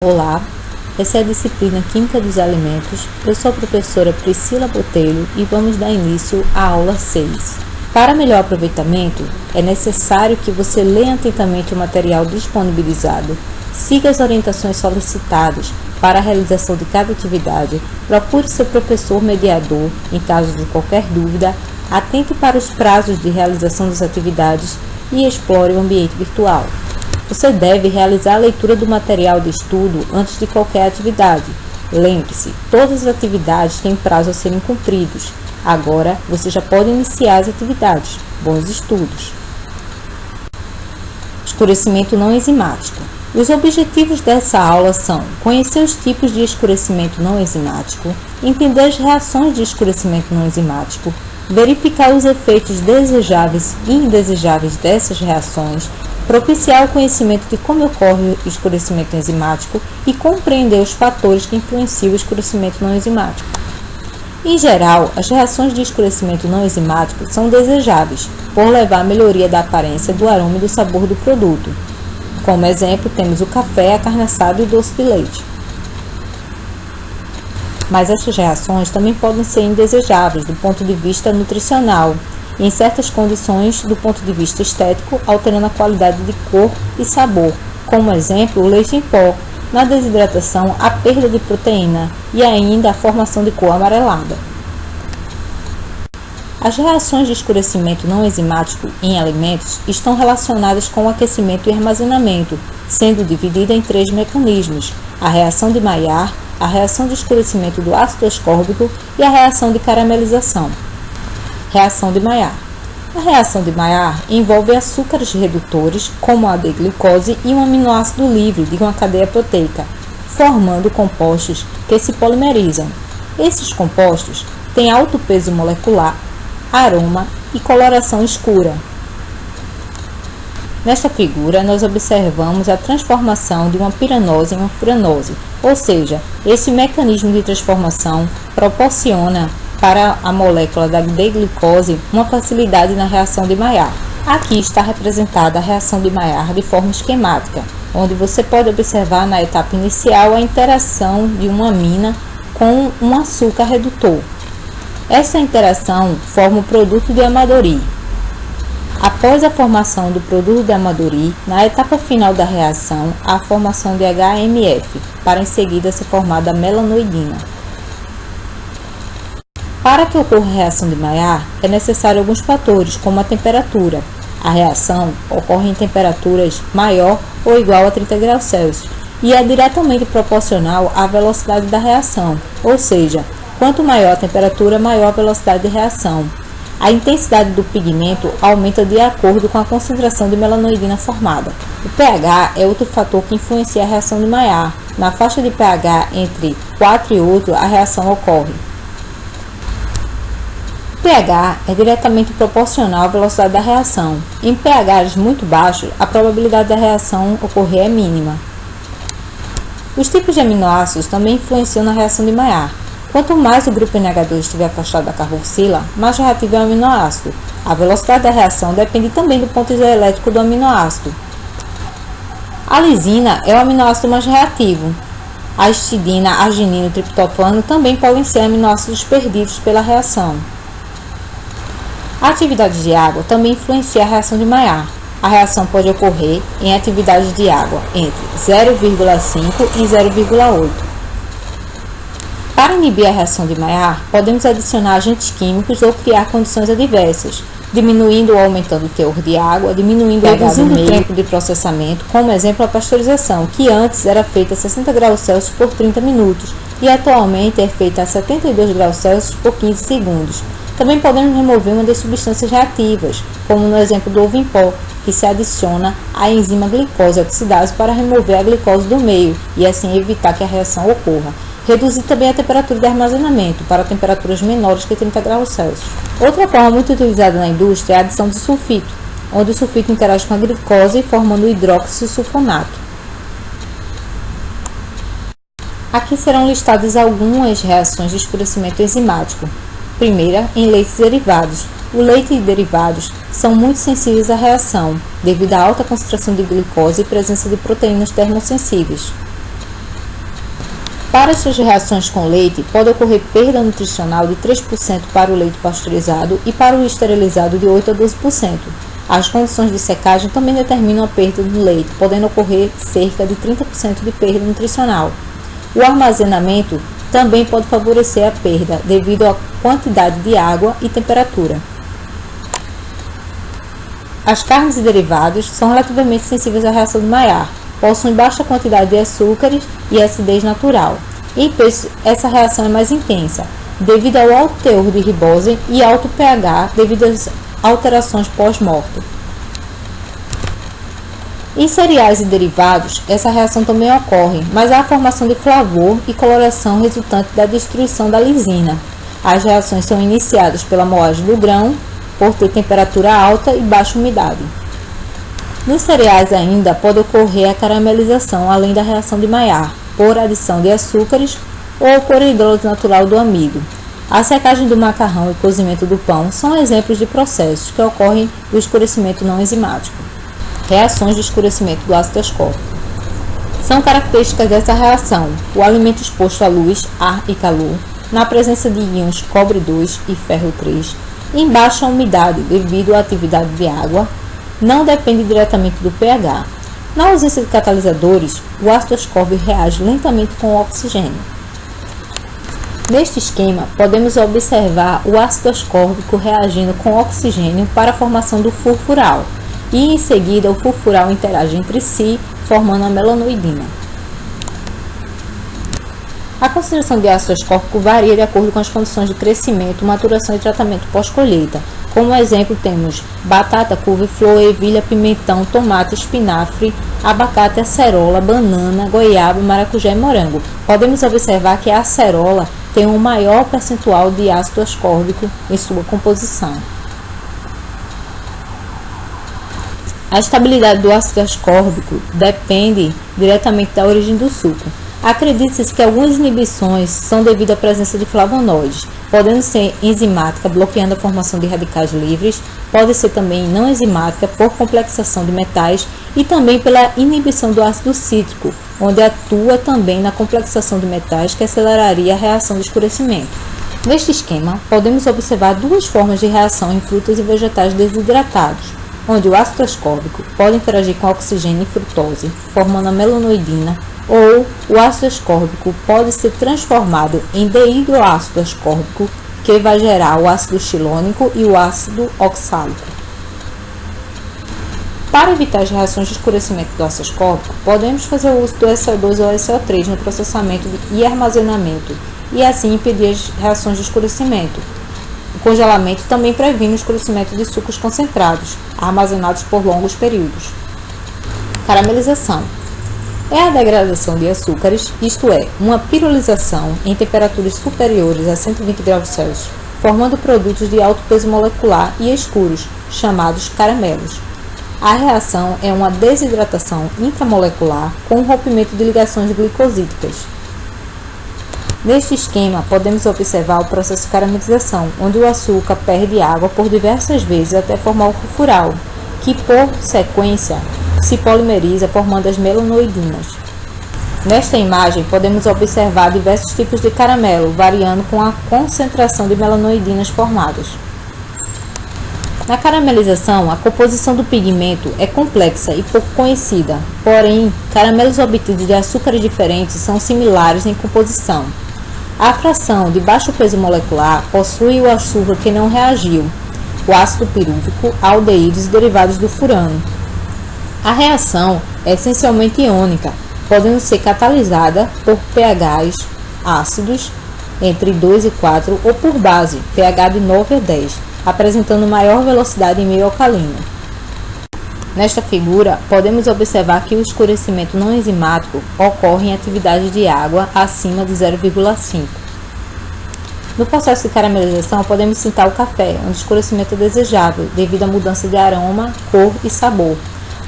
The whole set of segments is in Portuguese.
Olá, essa é a disciplina Química dos Alimentos. Eu sou a professora Priscila Botelho e vamos dar início à aula 6. Para melhor aproveitamento, é necessário que você leia atentamente o material disponibilizado, siga as orientações solicitadas para a realização de cada atividade, procure seu professor mediador em caso de qualquer dúvida, atente para os prazos de realização das atividades e explore o ambiente virtual. Você deve realizar a leitura do material de estudo antes de qualquer atividade. Lembre-se, todas as atividades têm prazo a serem cumpridos. Agora, você já pode iniciar as atividades. Bons estudos! Escurecimento não enzimático. Os objetivos dessa aula são conhecer os tipos de escurecimento não enzimático, entender as reações de escurecimento não enzimático, verificar os efeitos desejáveis e indesejáveis dessas reações, propiciar o conhecimento de como ocorre o escurecimento enzimático e compreender os fatores que influenciam o escurecimento não enzimático. Em geral, as reações de escurecimento não enzimático são desejáveis, por levar à melhoria da aparência, do aroma e do sabor do produto. Como exemplo, temos o café, a carne assada e o doce de leite. Mas essas reações também podem ser indesejáveis do ponto de vista nutricional, e em certas condições do ponto de vista estético, alterando a qualidade de cor e sabor, como exemplo, o leite em pó, na desidratação, a perda de proteína e ainda a formação de cor amarelada. As reações de escurecimento não enzimático em alimentos estão relacionadas com o aquecimento e armazenamento, sendo dividida em 3 mecanismos: a reação de Maillard, a reação de escurecimento do ácido ascórbico e a reação de caramelização. Reação de Maillard. A reação de Maillard envolve açúcares redutores, como a D-glicose e um aminoácido livre de uma cadeia proteica, formando compostos que se polimerizam. Esses compostos têm alto peso molecular, aroma e coloração escura. Nesta figura, nós observamos a transformação de uma piranose em uma furanose, ou seja, esse mecanismo de transformação proporciona para a molécula da D-glicose uma facilidade na reação de Maillard. Aqui está representada a reação de Maillard de forma esquemática, onde você pode observar na etapa inicial a interação de uma amina com um açúcar redutor. Essa interação forma o produto de Amadori. Após a formação do produto de Amadori, na etapa final da reação, há a formação de HMF, para em seguida ser formada a melanoidina. Para que ocorra a reação de Maillard, é necessário alguns fatores, como a temperatura. A reação ocorre em temperaturas maior ou igual a 30 graus Celsius e é diretamente proporcional à velocidade da reação, ou seja, quanto maior a temperatura, maior a velocidade de reação. A intensidade do pigmento aumenta de acordo com a concentração de melanoidina formada. O pH é outro fator que influencia a reação de Maillard. Na faixa de pH entre 4 e 8, a reação ocorre. O pH é diretamente proporcional à velocidade da reação. Em pHs muito baixos, a probabilidade da reação ocorrer é mínima. Os tipos de aminoácidos também influenciam na reação de Maillard. Quanto mais o grupo NH2 estiver afastado da carboxila, mais reativo é o aminoácido. A velocidade da reação depende também do ponto isoelétrico do aminoácido. A lisina é o aminoácido mais reativo. A histidina, arginina e o triptofano também podem ser aminoácidos perdidos pela reação. A atividade de água também influencia a reação de Maillard. A reação pode ocorrer em atividades de água entre 0,5 e 0,8. Para inibir a reação de Maillard, podemos adicionar agentes químicos ou criar condições adversas, diminuindo ou aumentando o teor de água, reduzindo o tempo de processamento, como exemplo a pasteurização, que antes era feita a 60 graus Celsius por 30 minutos e atualmente é feita a 72 graus Celsius por 15 segundos. Também podemos remover uma das substâncias reativas, como no exemplo do ovo em pó, que se adiciona à enzima glicose oxidase para remover a glicose do meio e assim evitar que a reação ocorra. Reduzir também a temperatura de armazenamento para temperaturas menores que 30 graus Celsius. Outra forma muito utilizada na indústria é a adição de sulfito, onde o sulfito interage com a glicose formando o hidroxisulfonato. Aqui serão listadas algumas reações de escurecimento enzimático. Primeira, em leites derivados. O leite e derivados são muito sensíveis à reação, devido à alta concentração de glicose e presença de proteínas termossensíveis. Para essas reações com leite, pode ocorrer perda nutricional de 3% para o leite pasteurizado e para o esterilizado de 8 a 12%. As condições de secagem também determinam a perda do leite, podendo ocorrer cerca de 30% de perda nutricional. O armazenamento também pode favorecer a perda, devido à quantidade de água e temperatura. As carnes e derivados são relativamente sensíveis à reação de Maillard, possuem baixa quantidade de açúcares e acidez natural. Em peixes, essa reação é mais intensa, devido ao alto teor de ribose e alto pH devido às alterações pós-mortem. Em cereais e derivados, essa reação também ocorre, mas há a formação de flavor e coloração resultante da destruição da lisina. As reações são iniciadas pela moagem do grão, por ter temperatura alta e baixa umidade. Nos cereais ainda pode ocorrer a caramelização, além da reação de Maillard, por adição de açúcares ou por hidrólise natural do amido. A secagem do macarrão e cozimento do pão são exemplos de processos que ocorrem do escurecimento não enzimático. Reações de escurecimento do ácido ascórbico. São características dessa reação o alimento exposto à luz, ar e calor, na presença de íons cobre 2 e ferro 3, em baixa umidade devido à atividade de água, não depende diretamente do pH. Na ausência de catalisadores, o ácido ascórbico reage lentamente com o oxigênio. Neste esquema, podemos observar o ácido ascórbico reagindo com oxigênio para a formação do furfural, e em seguida o furfural interage entre si, formando a melanoidina. A concentração de ácido ascórbico varia de acordo com as condições de crescimento, maturação e tratamento pós-colheita. Como exemplo, temos batata, couve-flor, ervilha, pimentão, tomate, espinafre, abacate, acerola, banana, goiaba, maracujá e morango. Podemos observar que a acerola tem um maior percentual de ácido ascórbico em sua composição. A estabilidade do ácido ascórbico depende diretamente da origem do suco. Acredita-se que algumas inibições são devido à presença de flavonoides, podendo ser enzimática, bloqueando a formação de radicais livres, pode ser também não enzimática por complexação de metais e também pela inibição do ácido cítrico, onde atua também na complexação de metais que aceleraria a reação de escurecimento. Neste esquema, podemos observar duas formas de reação em frutas e vegetais desidratados, onde o ácido ascórbico pode interagir com oxigênio e frutose, formando a melanoidina, ou o ácido ascórbico pode ser transformado em dihidroácido ascórbico, que vai gerar o ácido xilônico e o ácido oxálico. Para evitar as reações de escurecimento do ácido ascórbico, podemos fazer o uso do SO2 ou SO3 no processamento e armazenamento, e assim impedir as reações de escurecimento. O congelamento também previne o escurecimento de sucos concentrados, armazenados por longos períodos. Caramelização. É a degradação de açúcares, isto é, uma pirolização em temperaturas superiores a 120 graus Celsius, formando produtos de alto peso molecular e escuros, chamados caramelos. A reação é uma desidratação intramolecular com rompimento de ligações glicosídicas. Neste esquema, podemos observar o processo de caramelização, onde o açúcar perde água por diversas vezes até formar o furfural, que por sequência se polimeriza formando as melanoidinas. Nesta imagem, podemos observar diversos tipos de caramelo, variando com a concentração de melanoidinas formadas. Na caramelização, a composição do pigmento é complexa e pouco conhecida, porém, caramelos obtidos de açúcares diferentes são similares em composição. A fração de baixo peso molecular possui o açúcar que não reagiu, o ácido pirúvico, aldeídos e derivados do furano. A reação é essencialmente iônica, podendo ser catalisada por pHs ácidos entre 2 e 4 ou por base, pH de 9 a 10, apresentando maior velocidade em meio alcalino. Nesta figura, podemos observar que o escurecimento não enzimático ocorre em atividade de água acima de 0,5. No processo de caramelização, podemos citar o café, onde o escurecimento é desejável devido à mudança de aroma, cor e sabor.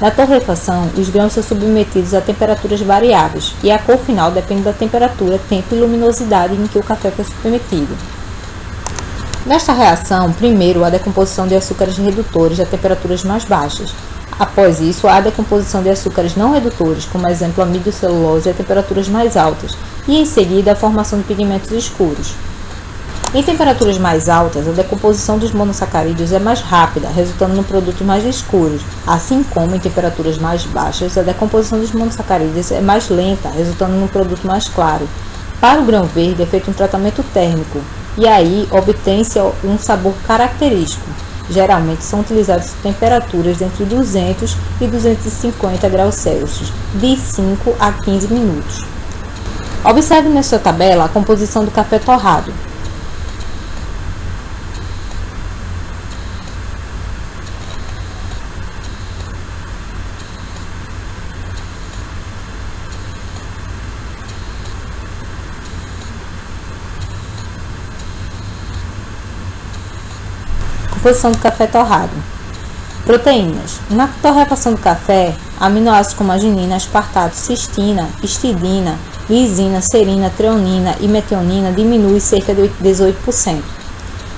Na torrefação, os grãos são submetidos a temperaturas variáveis e a cor final depende da temperatura, tempo e luminosidade em que o café foi submetido. Nesta reação, primeiro, a decomposição de açúcares redutores a temperaturas mais baixas. Após isso, há a decomposição de açúcares não redutores, como exemplo a amidrocelulose, a temperaturas mais altas, e em seguida a formação de pigmentos escuros. Em temperaturas mais altas, a decomposição dos monossacarídeos é mais rápida, resultando em produtos mais escuros, assim como em temperaturas mais baixas, a decomposição dos monossacarídeos é mais lenta, resultando em um produto mais claro. Para o grão verde é feito um tratamento térmico, e aí obtém-se um sabor característico. Geralmente são utilizadas temperaturas entre 200 e 250 graus Celsius, de 5 a 15 minutos. Observe nesta tabela a composição do café torrado. Composição do café torrado. Proteínas. Na torrefação do café, aminoácidos como arginina, aspartato, cistina, histidina, lisina, serina, treonina e metionina diminuem cerca de 18%.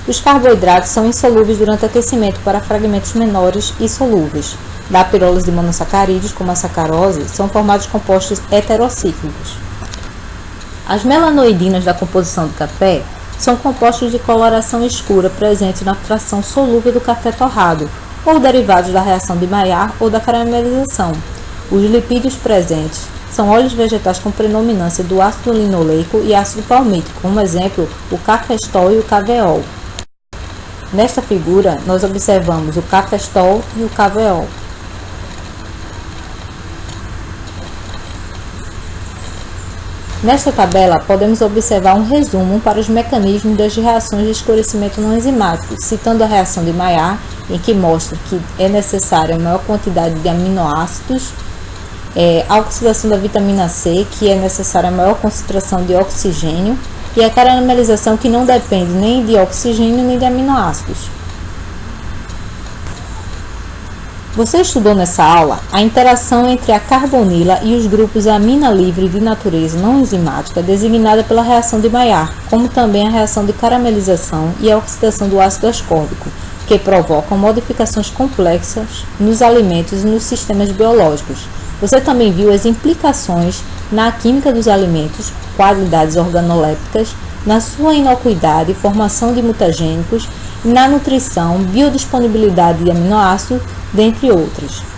Os carboidratos são insolúveis durante o aquecimento para fragmentos menores e solúveis. Da pirólise de monossacarídeos, como a sacarose, são formados compostos heterocíclicos. As melanoidinas da composição do café são compostos de coloração escura presentes na fração solúvel do café torrado, ou derivados da reação de Maillard ou da caramelização. Os lipídios presentes são óleos vegetais com predominância do ácido linoleico e ácido palmítico, como exemplo, o cafestol e o caveol. Nesta figura, nós observamos o cafestol e o caveol. Nesta tabela, podemos observar um resumo para os mecanismos das reações de escurecimento não enzimático, citando a reação de Maillard, em que mostra que é necessária a maior quantidade de aminoácidos, a oxidação da vitamina C, que é necessária a maior concentração de oxigênio, e a caramelização, que não depende nem de oxigênio nem de aminoácidos. Você estudou nessa aula a interação entre a carbonila e os grupos amina livre de natureza não enzimática designada pela reação de Maillard, como também a reação de caramelização e a oxidação do ácido ascórbico, que provocam modificações complexas nos alimentos e nos sistemas biológicos. Você também viu as implicações na química dos alimentos, qualidades organolépticas, na sua inocuidade, formação de mutagênicos, na nutrição, biodisponibilidade de aminoácidos, dentre outras.